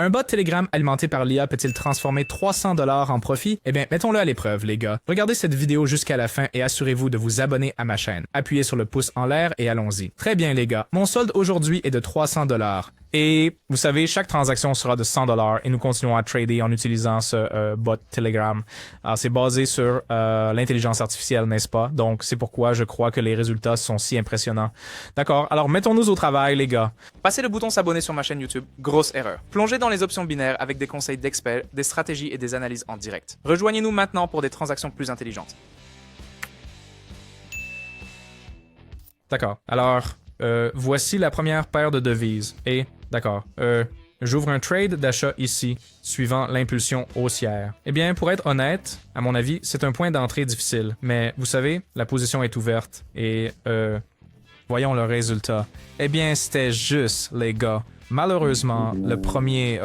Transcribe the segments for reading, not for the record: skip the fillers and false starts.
Un bot Telegram alimenté par l'IA peut-il transformer 300 $ en profit? Eh bien, mettons-le à l'épreuve, les gars. Regardez cette vidéo jusqu'à la fin et assurez-vous de vous abonner à ma chaîne. Appuyez sur le pouce en l'air et allons-y. Très bien, les gars. Mon solde aujourd'hui est de 300 $. Et vous savez, chaque transaction sera de 100 $ et nous continuons à trader en utilisant ce bot Telegram. Alors, c'est basé sur l'intelligence artificielle, n'est-ce pas? Donc, c'est pourquoi je crois que les résultats sont si impressionnants. D'accord, alors mettons-nous au travail, les gars. Passez le bouton s'abonner sur ma chaîne YouTube, grosse erreur. Plongez dans les options binaires avec des conseils d'experts, des stratégies et des analyses en direct. Rejoignez-nous maintenant pour des transactions plus intelligentes. D'accord, alors, voici la première paire de devises. Et, d'accord, j'ouvre un trade d'achat ici, suivant l'impulsion haussière. Eh bien, pour être honnête, à mon avis, c'est un point d'entrée difficile. Mais, vous savez, la position est ouverte. Et, voyons le résultat. Eh bien, c'était juste, les gars. Malheureusement, le premier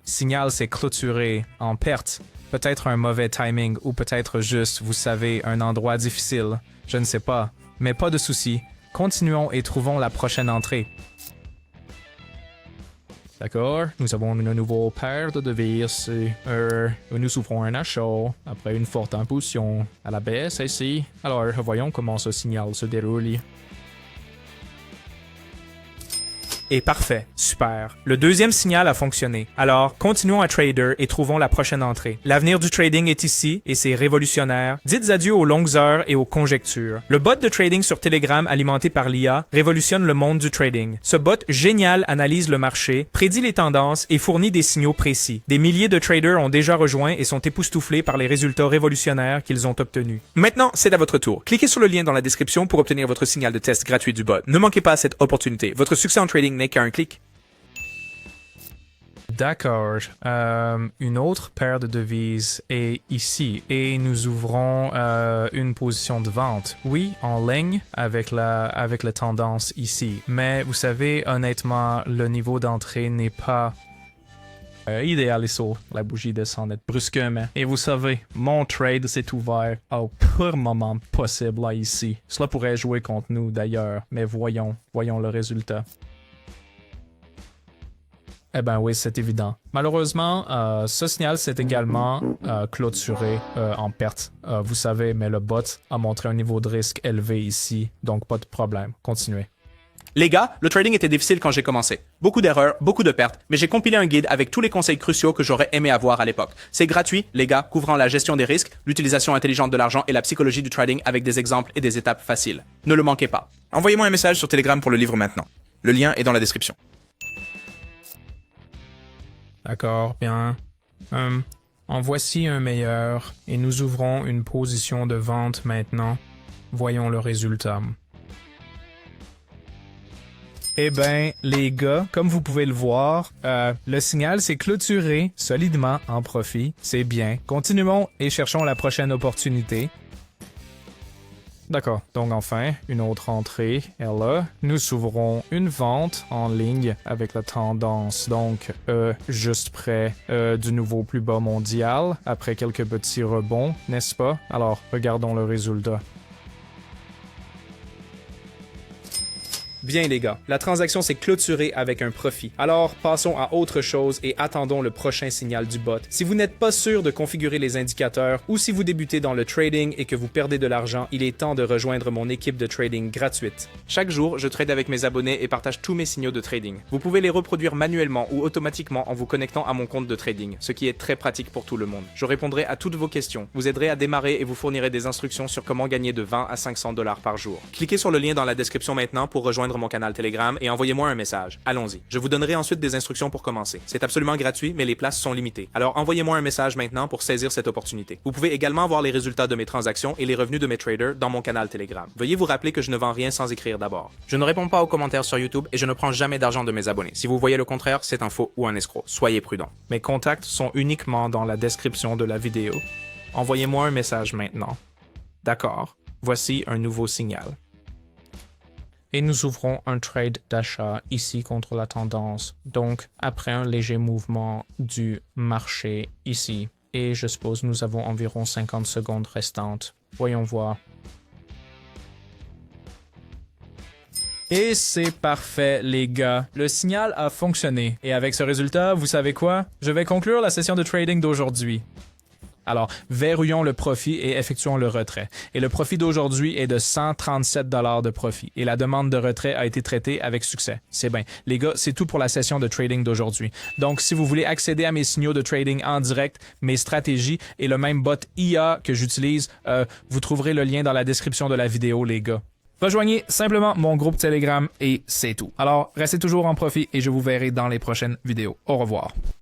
signal s'est clôturé en perte. Peut-être un mauvais timing ou peut-être juste, vous savez, un endroit difficile. Je ne sais pas. Mais pas de souci. Continuons et trouvons la prochaine entrée. D'accord, nous avons une nouvelle paire de devises. Nous ouvrons un achat après une forte impulsion à la baisse ici. Alors, voyons comment ce signal se déroule. Et parfait, super. Le deuxième signal a fonctionné. Alors, continuons à trader et trouvons la prochaine entrée. L'avenir du trading est ici et c'est révolutionnaire. Dites adieu aux longues heures et aux conjectures. Le bot de trading sur Telegram alimenté par l'IA révolutionne le monde du trading. Ce bot génial analyse le marché, prédit les tendances et fournit des signaux précis. Des milliers de traders ont déjà rejoint et sont époustouflés par les résultats révolutionnaires qu'ils ont obtenus. Maintenant, c'est à votre tour. Cliquez sur le lien dans la description pour obtenir votre signal de test gratuit du bot. Ne manquez pas cette opportunité. Votre succès en trading n'est qu'à un clic. D'accord. Une autre paire de devises est ici et nous ouvrons une position de vente. Oui, en ligne avec la tendance ici. Mais vous savez, honnêtement, le niveau d'entrée n'est pas idéal ici. La bougie descend net brusquement. Et vous savez, mon trade s'est ouvert au pire moment possible là ici. Cela pourrait jouer contre nous d'ailleurs, mais voyons le résultat. Eh ben oui, c'est évident. Malheureusement, ce signal s'est également clôturé en perte. Vous savez, mais le bot a montré un niveau de risque élevé ici, donc pas de problème. Continuez. Les gars, le trading était difficile quand j'ai commencé. Beaucoup d'erreurs, beaucoup de pertes, mais j'ai compilé un guide avec tous les conseils cruciaux que j'aurais aimé avoir à l'époque. C'est gratuit, les gars, couvrant la gestion des risques, l'utilisation intelligente de l'argent et la psychologie du trading avec des exemples et des étapes faciles. Ne le manquez pas. Envoyez-moi un message sur Telegram pour le livre maintenant. Le lien est dans la description. D'accord, bien. En voici un meilleur, et nous ouvrons une position de vente maintenant. Voyons le résultat. Eh ben, les gars, comme vous pouvez le voir, le signal s'est clôturé solidement en profit. C'est bien. Continuons et cherchons la prochaine opportunité. D'accord, donc enfin, une autre entrée est là. Nous ouvrons une vente en ligne avec la tendance, donc juste près du nouveau plus bas mondial, après quelques petits rebonds, n'est-ce pas? Alors, regardons le résultat. Bien les gars, la transaction s'est clôturée avec un profit. Alors passons à autre chose et attendons le prochain signal du bot. Si vous n'êtes pas sûr de configurer les indicateurs ou si vous débutez dans le trading et que vous perdez de l'argent, il est temps de rejoindre mon équipe de trading gratuite. Chaque jour, je trade avec mes abonnés et partage tous mes signaux de trading. Vous pouvez les reproduire manuellement ou automatiquement en vous connectant à mon compte de trading, ce qui est très pratique pour tout le monde. Je répondrai à toutes vos questions, vous aiderai à démarrer et vous fournirai des instructions sur comment gagner de 20 à 500 $ par jour. Cliquez sur le lien dans la description maintenant pour rejoindre mon canal Telegram et envoyez-moi un message. Allons-y. Je vous donnerai ensuite des instructions pour commencer. C'est absolument gratuit, mais les places sont limitées. Alors envoyez-moi un message maintenant pour saisir cette opportunité. Vous pouvez également voir les résultats de mes transactions et les revenus de mes traders dans mon canal Telegram. Veuillez vous rappeler que je ne vends rien sans écrire d'abord. Je ne réponds pas aux commentaires sur YouTube et je ne prends jamais d'argent de mes abonnés. Si vous voyez le contraire, c'est un faux ou un escroc. Soyez prudent. Mes contacts sont uniquement dans la description de la vidéo. Envoyez-moi un message maintenant. D'accord. Voici un nouveau signal. Et nous ouvrons un trade d'achat ici contre la tendance, donc après un léger mouvement du marché ici. Et je suppose nous avons environ 50 secondes restantes. Voyons voir. Et c'est parfait, les gars. Le signal a fonctionné. Et avec ce résultat, vous savez quoi? Je vais conclure la session de trading d'aujourd'hui. Alors, verrouillons le profit et effectuons le retrait. Et le profit d'aujourd'hui est de 137 $ de profit. Et la demande de retrait a été traitée avec succès. C'est bien. Les gars, c'est tout pour la session de trading d'aujourd'hui. Donc, si vous voulez accéder à mes signaux de trading en direct, mes stratégies et le même bot IA que j'utilise, vous trouverez le lien dans la description de la vidéo, les gars. Rejoignez simplement mon groupe Telegram et c'est tout. Alors, restez toujours en profit et je vous verrai dans les prochaines vidéos. Au revoir.